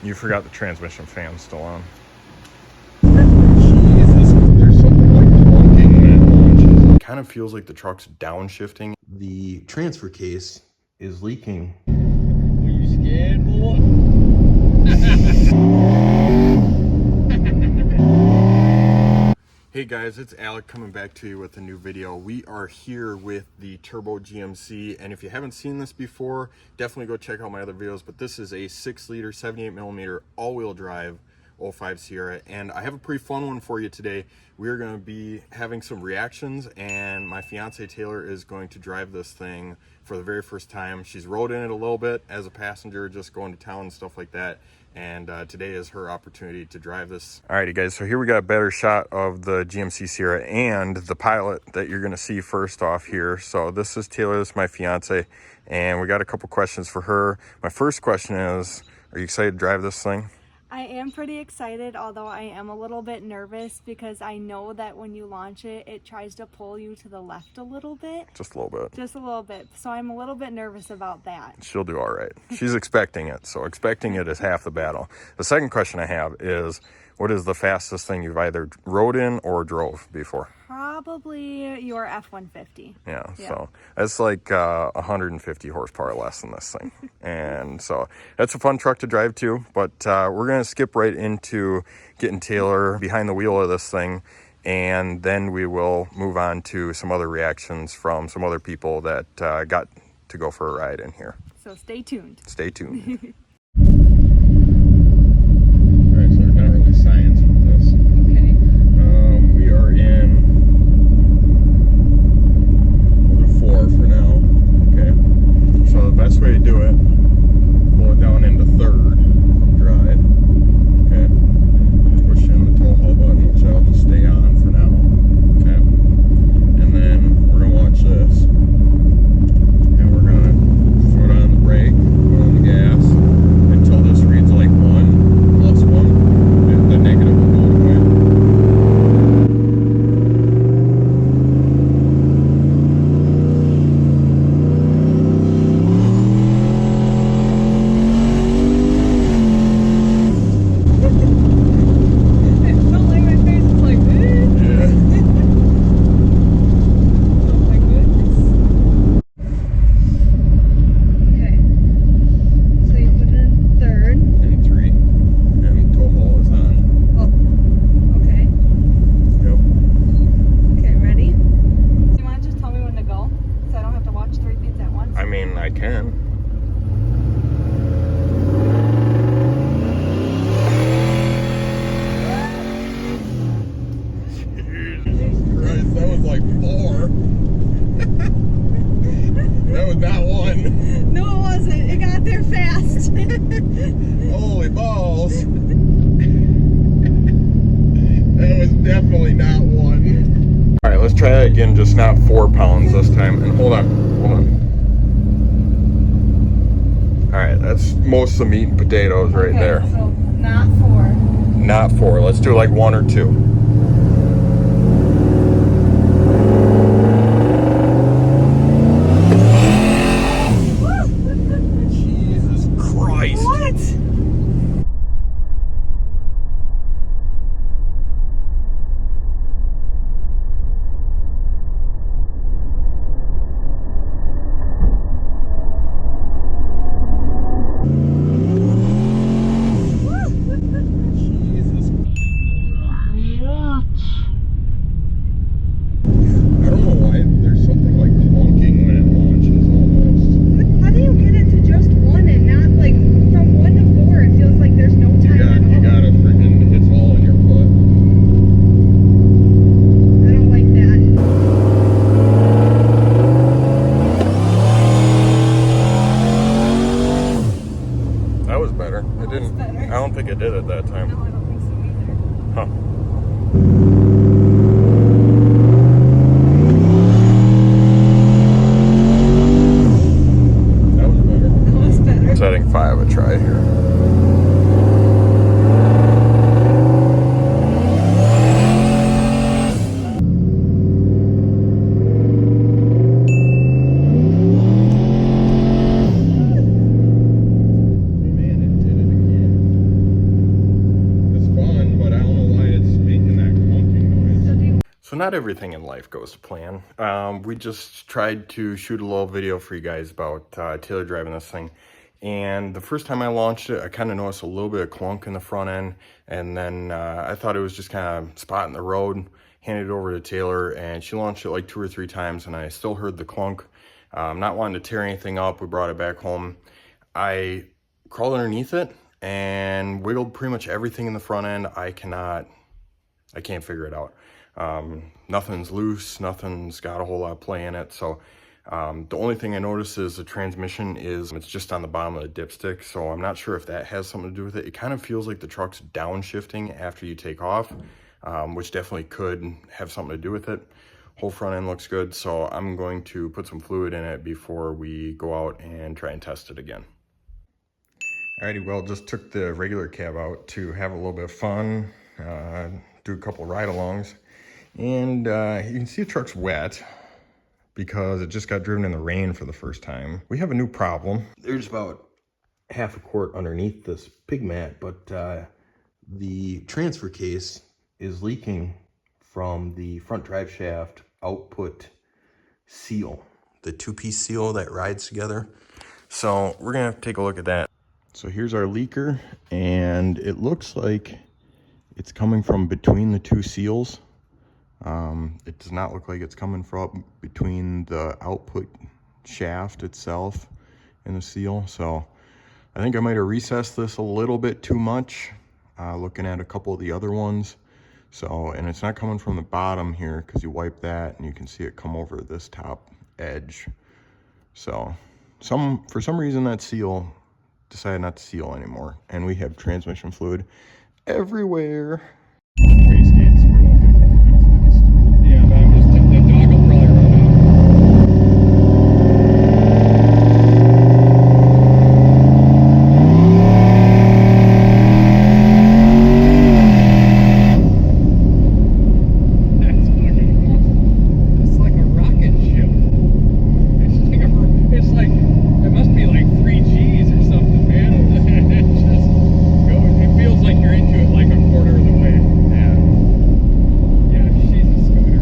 You forgot the transmission fan still on. Jesus, there's something like clunking when it launches. It kind of feels like the truck's downshifting. The transfer case is leaking. Were you scared, boy? Hey guys, it's Alec coming back to you with a new video. We are here with the Turbo GMC, and if you haven't seen this before, definitely go check out my other videos, but this is a 6-liter, 78mm all-wheel drive 05 Sierra, and I have a pretty fun one for you today. We're going to be having some reactions, and my fiance Taylor is going to drive this thing for the very first time. She's rode in it a little bit as a passenger, just going to town and stuff like that, and today is her opportunity to drive this. Alrighty guys, so here we got a better shot of the GMC Sierra and the Pilot that you're going to see first off here. So this is Taylor, this is my fiance, and we got a couple questions for her. My first question is, are you excited to drive this thing? I am pretty excited, although I am a little bit nervous because I know that when you launch it, it tries to pull you to the left a little bit. Just a little bit. Just a little bit. So I'm a little bit nervous about that. She'll do all right. She's expecting it, so expecting it is half the battle. The second question I have is, what is the fastest thing you've either rode in or drove before? Probably your F-150. Yeah, so that's like 150 horsepower less than this thing. And so that's a fun truck to drive too, but we're going to skip right into getting Taylor behind the wheel of this thing, and then we will move on to some other reactions from some other people that got to go for a ride in here. So stay tuned. Stay tuned. All right, so there's not really science with this. Okay. We are in 4 for now. Okay. So the best way to do it, pull it down into 3rd from drive. Okay. Push in the tow haul button, which I'll just stay on for now. Okay. And then we're gonna watch this. And we're gonna foot on the brake, foot on the gas until this reads like 1 plus 1. And the negative will go away. I can. Jesus Christ, that was like 4. That was not 1. No, it wasn't. It got there fast. Holy balls. That was definitely not 1. Alright, let's try that again, just not 4 pounds this time. And hold on. Alright, that's most of the meat and potatoes right there. So not 4. Not 4. Let's do like 1 or 2. Jesus Christ. What? I don't think it did at that time. No, I don't think so either. Huh. That was better. That was better. Setting 5 a try here. Man, it did it again. not everything in life goes to plan. We just tried to shoot a little video for you guys about Taylor driving this thing. And the first time I launched it, I kind of noticed a little bit of clunk in the front end. And then I thought it was just kind of spotting the road, handed it over to Taylor, and she launched it like 2 or 3 times, and I still heard the clunk. Not wanting to tear anything up, we brought it back home. I crawled underneath it and wiggled pretty much everything in the front end. I can't figure it out. Nothing's loose, nothing's got a whole lot of play in it. So the only thing I noticed is the transmission it's just on the bottom of the dipstick. So I'm not sure if that has something to do with it. It kind of feels like the truck's downshifting after you take off, which definitely could have something to do with it. Whole front end looks good. So I'm going to put some fluid in it before we go out and try and test it again. Alrighty, well, just took the regular cab out to have a little bit of fun, do a couple ride-alongs, and you can see the truck's wet because it just got driven in the rain for the first time. We have a new problem. There's about half a quart underneath this pig mat, but the transfer case is leaking from the front drive shaft output seal, the 2-piece seal that rides together. So we're gonna have to take a look at that. So here's our leaker, and it looks like it's coming from between the 2 seals. It does not look like it's coming from between the output shaft itself and the seal. So I think I might have recessed this a little bit too much, looking at a couple of the other ones. So, and it's not coming from the bottom here, because you wipe that and you can see it come over this top edge. So for some reason that seal decided not to seal anymore, and we have transmission fluid everywhere. Yeah, but I'm just, the dog will probably run That's fucking awesome. It's like a rocket ship. It's like, it must be like 3 Gs or something, man. It just goes, it feels like you're into it like a quarter of the way. Yeah. Yeah, she's a scooter.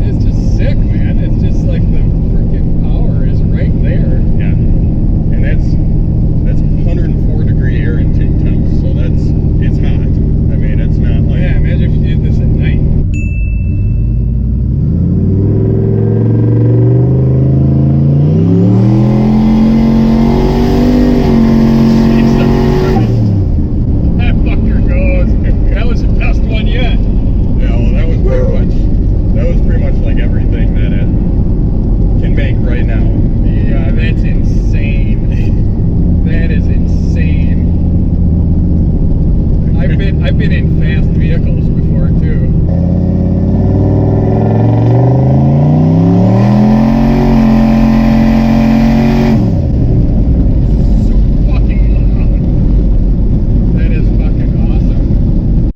It's just sick, man. It's just like the freaking power is right there. Yeah, and that's 104-degree air intake temps, so it's hot. I mean, it's not like... Yeah, imagine if you did this at night. That fucker goes. That was the best one yet. Yeah, well, that was pretty much like everything that it can make right now. Yeah, that's insane. That is insane. I've been in fast vehicles before too. So fucking loud. That is fucking awesome.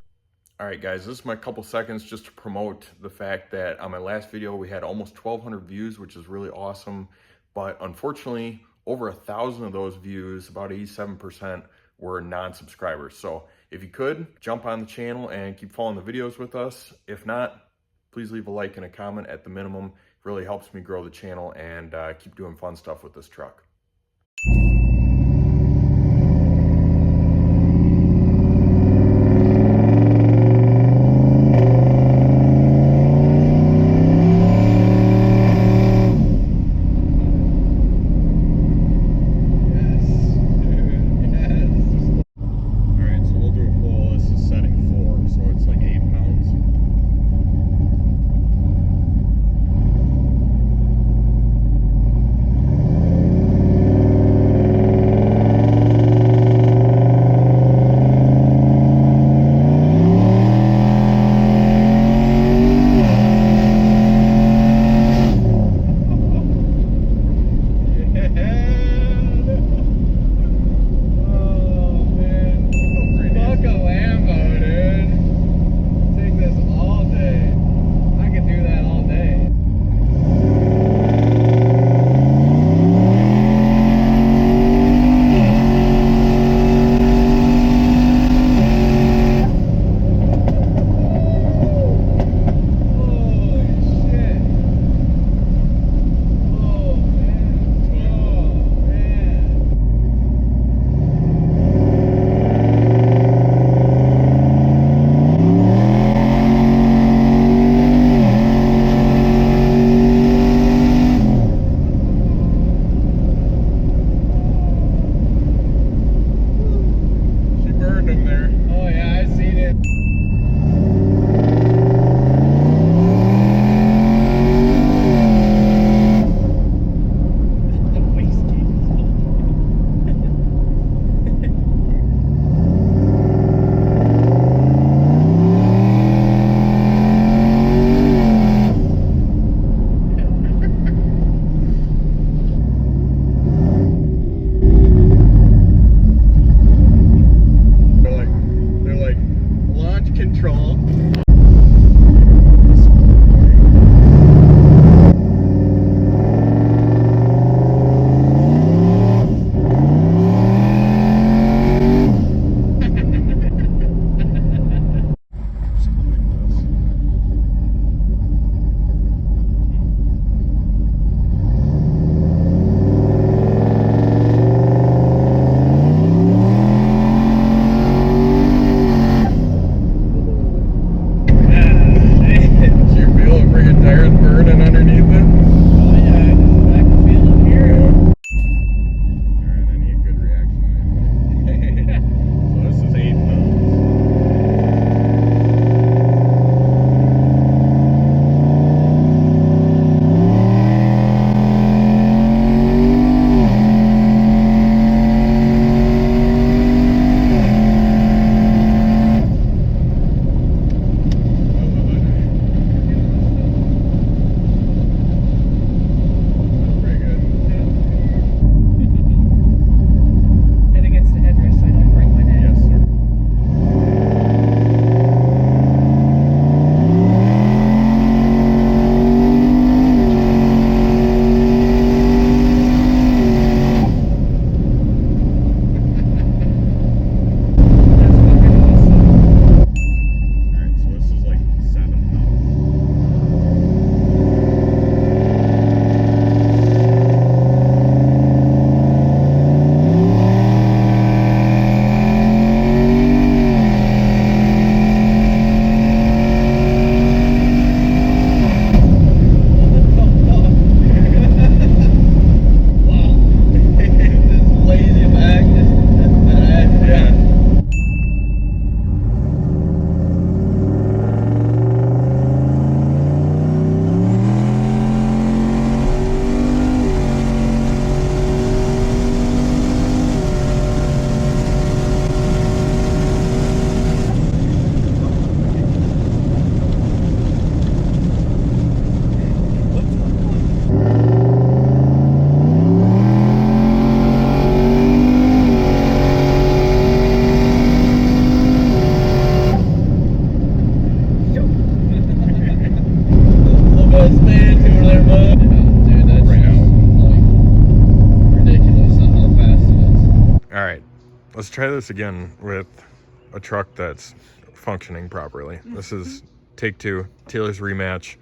All right, guys, this is my couple seconds just to promote the fact that on my last video, we had almost 1,200 views, which is really awesome. But unfortunately, over 1,000 of those views, about 87%, were non-subscribers. So if you could, jump on the channel and keep following the videos with us. If not, please leave a like and a comment at the minimum. It really helps me grow the channel and keep doing fun stuff with this truck. Let's try this again with a truck that's functioning properly. This is take 2, Taylor's rematch,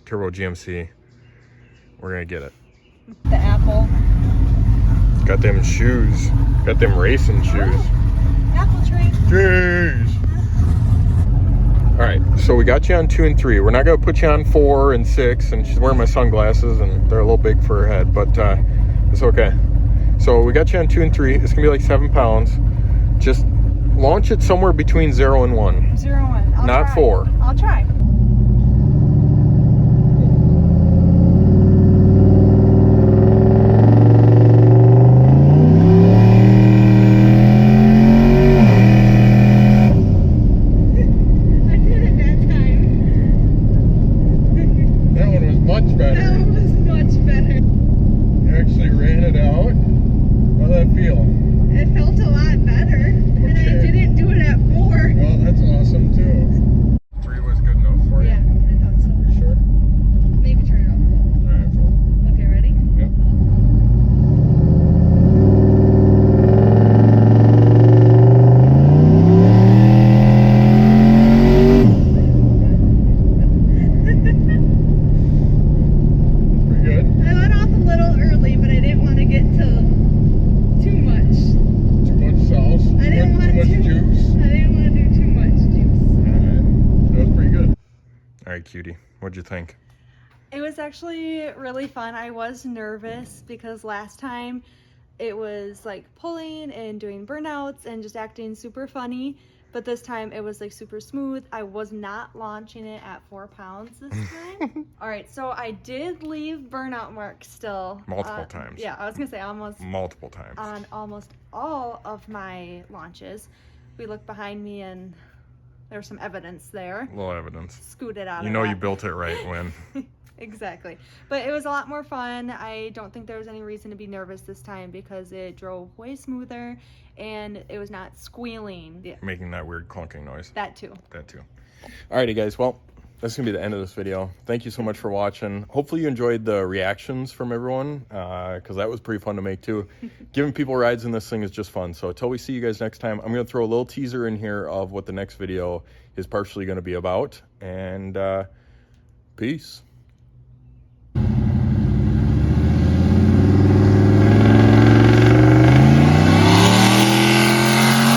turbo GMC. We're gonna get it. The apple. Got them shoes. Got them racing shoes. Apple tree. Jeez. All right, so we got you on 2 and 3. We're not gonna put you on 4 and 6, and she's wearing my sunglasses, and they're a little big for her head, but it's okay. So we got you on 2 and 3. It's gonna be like 7 pounds. Just launch it somewhere between 0 and 1. 0 and 1. I'll Not try. 4. I'll try. That one was much better. That was much better. You actually ran it out. How'd that feel? It felt a lot better. And I Okay. didn't do it at 4. Well, that's awesome too. 3 was good enough for you. Yeah, I thought so. You sure? Maybe turn it off a little. All right, full. Okay, ready? Yep. Pretty good. I went off a little early, but I didn't want to get to too much. Too much sauce. I didn't Too want much to. juice. I didn't want to do too much juice. All right. That was pretty good. All right, cutie. What'd you think? It was actually really fun. I was nervous because last time it was like pulling and doing burnouts and just acting super funny. But this time it was like super smooth. I was not launching it at 4 pounds this time. All right, so I did leave burnout marks still. Multiple times. Yeah, I was gonna say almost Multiple times. on almost all of my launches. We looked behind me and there was some evidence there. A little evidence. Scooted out You of know that. you built it right when. Exactly. But it was a lot more fun. I don't think there was any reason to be nervous this time because it drove way smoother and it was not squealing. Yeah, Making that weird clunking noise. that too. That too. Alrighty, guys. Well, that's gonna be the end of this video. Thank you so much for watching. Hopefully you enjoyed the reactions from everyone, because that was pretty fun to make too. Giving people rides in this thing is just fun. So until we see you guys next time, I'm gonna throw a little teaser in here of what the next video is partially gonna be about. And peace.